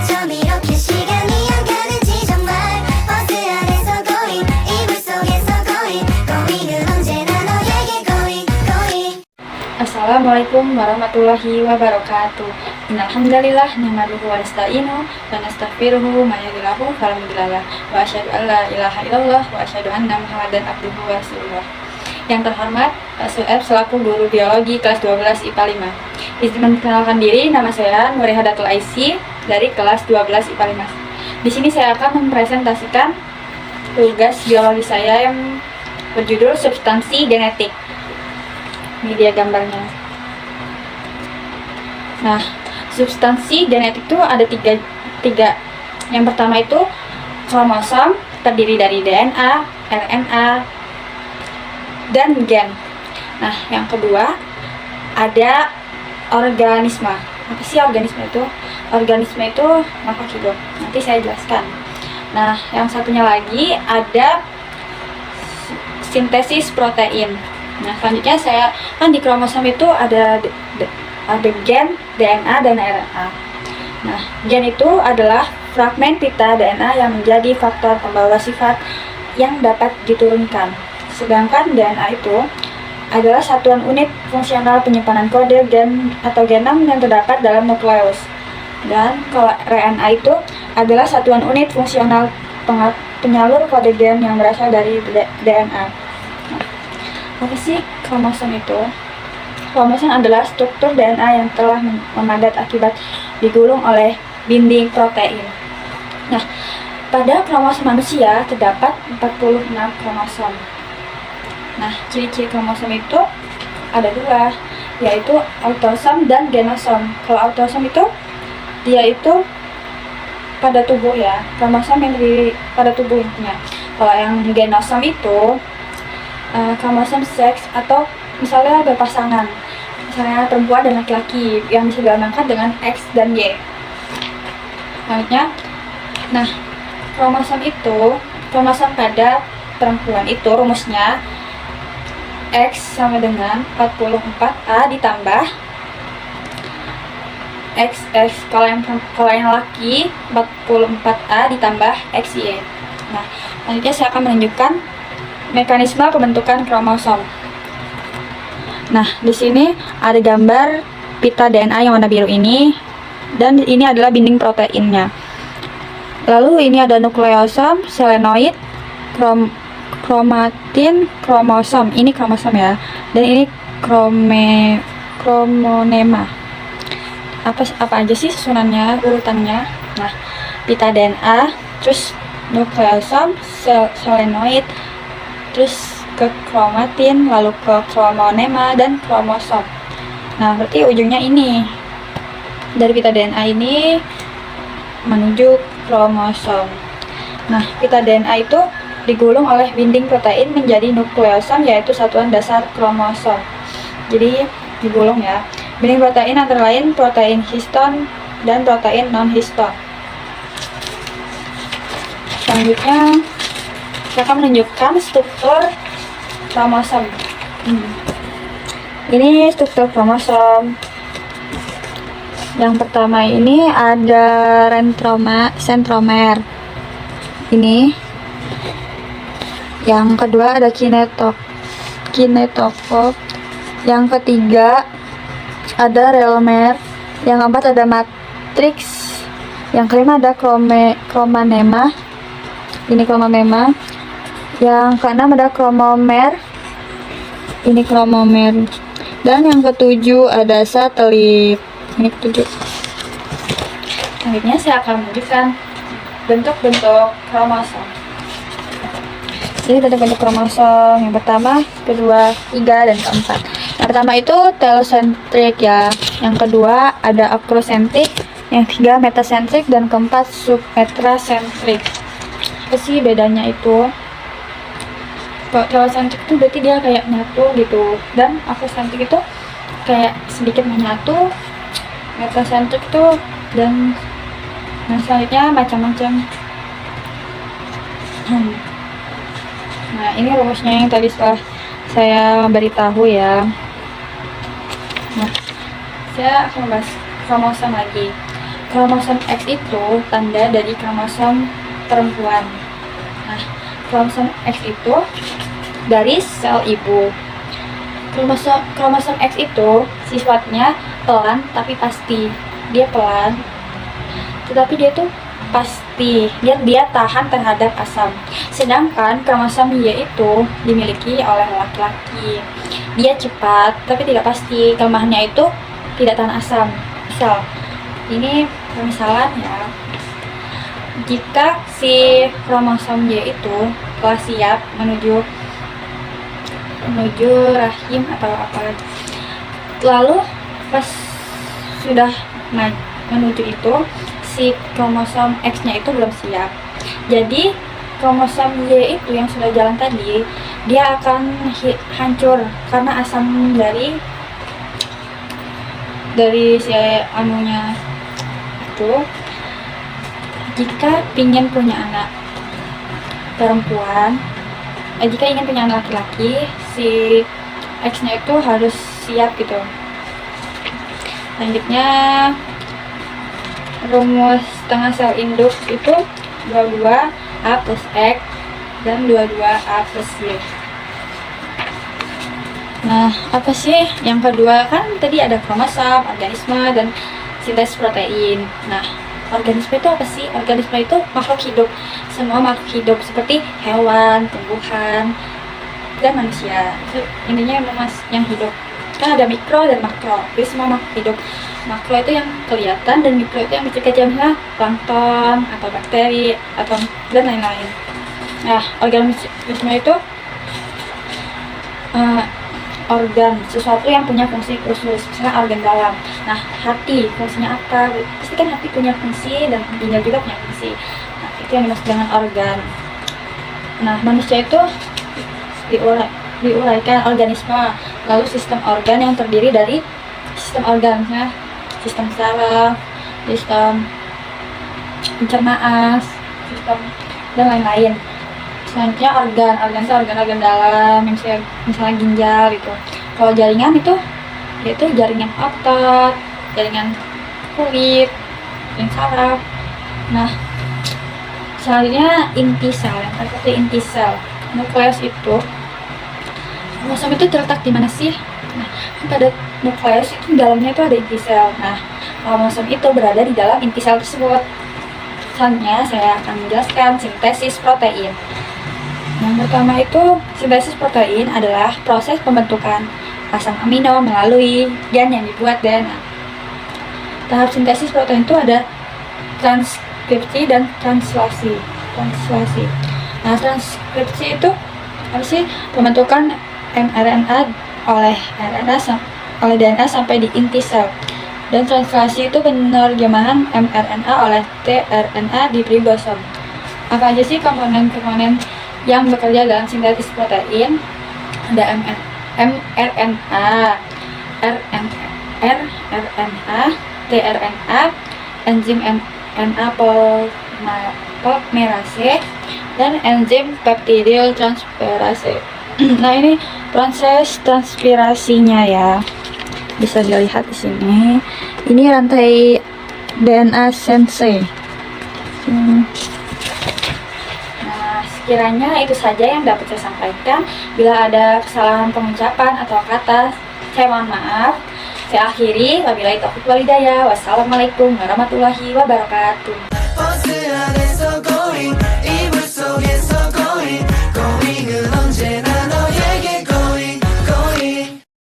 좀 이렇게 시간이 안 가는지 정말 버스 안에서 going 이불 속에서 going은 언제나 너에게 going. Assalamualaikum warahmatullahi wabarakatuh. Innalhamdalillah nahmaduhu wa nasta'inu wa nastaghfiruhu may yahdihillahu fala mudhillalah wa asyhadu an la ilaha illallah wa asyhadu anna Muhammadan abduhu wa rasuluh. Yang terhormat Pak Sueb selaku guru biologi kelas 12 IPA 5. Izin memperkenalkan diri, nama saya Nurihadatul Aisy dari kelas 12 IPA 5. Di sini saya akan mempresentasikan tugas biologi saya yang berjudul substansi genetik. Ini dia gambarnya. Nah, substansi genetik itu ada tiga. Yang pertama itu kromosom, terdiri dari DNA, RNA, dan gen. Nah, yang kedua ada organisme. Apa sih organisme itu? Organisme itu apa keyboard? Nanti saya jelaskan. Nah, yang satunya lagi ada sintesis protein. Nah, selanjutnya saya kan di kromosom itu ada gen, DNA, dan RNA. Nah, gen itu adalah fragmen pita DNA yang menjadi faktor pembawa sifat yang dapat diturunkan. Sedangkan DNA itu adalah satuan unit fungsional penyimpanan kode gen atau genom yang terdapat dalam nukleus. Dan kalau RNA itu adalah satuan unit fungsional penyalur kode gen yang berasal dari DNA. Apa sih kromosom itu? Kromosom adalah struktur DNA yang telah memadat akibat digulung oleh dinding protein. Nah, pada kromosom manusia terdapat 46 kromosom. Nah, ciri-ciri kromosom itu ada dua, yaitu autosom dan genosom. Kalau autosom itu dia itu pada tubuh ya, kromosom yang berdiri pada tubuh intinya. Kalau yang genosom itu kromosom seks atau misalnya berpasangan, misalnya perempuan dan laki-laki yang bisa dilambangkan dengan X dan Y. Selanjutnya, nah kromosom pada perempuan itu rumusnya X sama dengan 44A ditambah XX. Kalau yang laki 44A ditambah XY. Nah, selanjutnya saya akan menunjukkan mekanisme pembentukan kromosom. Nah, di sini ada gambar pita DNA yang warna biru ini, dan ini adalah binding proteinnya. Lalu ini ada nukleosom, selenoid, kromatin, kromosom. Ini kromosom ya, dan ini kromonema. Apa aja sih susunannya, urutannya? Nah, pita DNA, terus nukleosom, selenoid, terus ke kromatin, lalu ke kromonema dan kromosom. Nah, berarti ujungnya ini dari pita DNA ini menuju kromosom. Nah, pita DNA itu digulung oleh binding protein menjadi nukleosom, yaitu satuan dasar kromosom. Jadi digulung ya. Binding protein antara lain protein histon dan protein non-histon. Selanjutnya saya akan menunjukkan struktur kromosom. Ini struktur kromosom. Yang pertama ini ada sentromer. Ini. Yang kedua ada kinetokop. Yang ketiga ada relomer. Yang keempat ada matriks. Yang kelima ada kromanema. Ini kromanema. Yang keenam ada kromomer. Ini kromomer. Dan yang ketujuh ada satelit. Ini ketujuh. Selanjutnya saya akan menunjukkan bentuk-bentuk kromosom. Ini bentuk-bentuk kromosom. Yang pertama, kedua, tiga, dan keempat. Yang pertama itu telosentrik ya. Yang kedua ada akrosentrik. Yang ketiga metasentrik, dan keempat submetasentrik. Apa sih bedanya itu? Kalau telosentrik itu berarti dia kayak nyatu gitu, dan akrosentrik itu kayak sedikit menyatu. Metasentrik itu dan selanjutnya macam-macam. Nah, ini rumusnya yang tadi setelah saya beritahu ya. Nah, saya akan membahas kromosom lagi. kromosom X itu tanda dari kromosom perempuan. Nah, kromosom X itu dari sel ibu. Kromosom X itu sifatnya pelan tapi pasti. Dia pelan, tetapi dia tuh pasti. Dia tahan terhadap asam. Sedangkan kromosom Y itu dimiliki oleh laki-laki. Dia cepat tapi tidak pasti. Kelemahannya itu tidak tahan asam. Misal, ini permisalan ya. Jika si kromosom Y itu telah siap menuju rahim atau apa, lalu pas sudah menuju itu, si kromosom X-nya itu belum siap. Jadi kromosom Y itu yang sudah jalan tadi, dia akan hancur karena asam dari si anunya itu. Jika ingin punya anak perempuan, jika ingin punya anak laki-laki, si X-nya itu harus siap gitu. Selanjutnya, rumus setengah sel induk itu 22A plus X dan 22A plus Y. Nah, apa sih? Yang kedua kan tadi ada kromosom, organisme, dan sintesis protein. Nah, organisme itu apa sih? Organisme itu makhluk hidup. Semua makhluk hidup seperti hewan, tumbuhan, dan manusia. Itu intinya yang hidup. Kan ada mikro dan makro. Jadi semua makhluk hidup. Makro itu yang kelihatan dan mikro itu yang kecil-kecil, misalnya plankton atau bakteri atau dan lain-lain. Nah, organisme itu organ, sesuatu yang punya fungsi khusus, misalnya organ dalam. Nah, hati fungsinya apa? Pasti kan hati punya fungsi dan ginjal juga punya fungsi. Nah, itu yang dimaksud dengan organ. Nah, manusia itu diuraikan organisme, lalu sistem organ yang terdiri dari sistem organ, ya, sistem saraf, sistem pencernaan, sistem dan lain-lain. Selanjutnya organ itu organ dalam, misalnya ginjal gitu. Kalau jaringan itu yaitu jaringan otot, jaringan kulit, jaringan saraf. Nah, selanjutnya inti sel. Yang terakhir inti sel. Nukleus itu, kromosom itu terletak di mana sih? Nah, pada nukleus itu dalamnya itu ada inti sel. Nah, kromosom itu berada di dalam inti sel tersebut. Selanjutnya saya akan menjelaskan sintesis protein. Yang pertama itu, sintesis protein adalah proses pembentukan asam amino melalui gen yang dibuat DNA. Tahap sintesis protein itu ada transkripsi dan translasi. Nah, transkripsi itu apa sih? Pembentukan mRNA oleh DNA sampai di inti sel. Dan translasi itu penerjemahan mRNA oleh tRNA di ribosom. Apa aja sih komponen-komponen yang bekerja dalam sintesis protein? Ada mRNA, rRNA, tRNA, enzim RNA polymerase, dan enzim peptidyl transferase. Nah, ini proses transpirasinya ya. Bisa dilihat di sini. Ini rantai DNA sensei. Nah, sekiranya itu saja yang dapat saya sampaikan. Bila ada kesalahan pengucapan atau kata, saya mohon maaf. Saya akhiri. Wabillahi taufiq wal hidayah. Wassalamualaikum warahmatullahi wabarakatuh.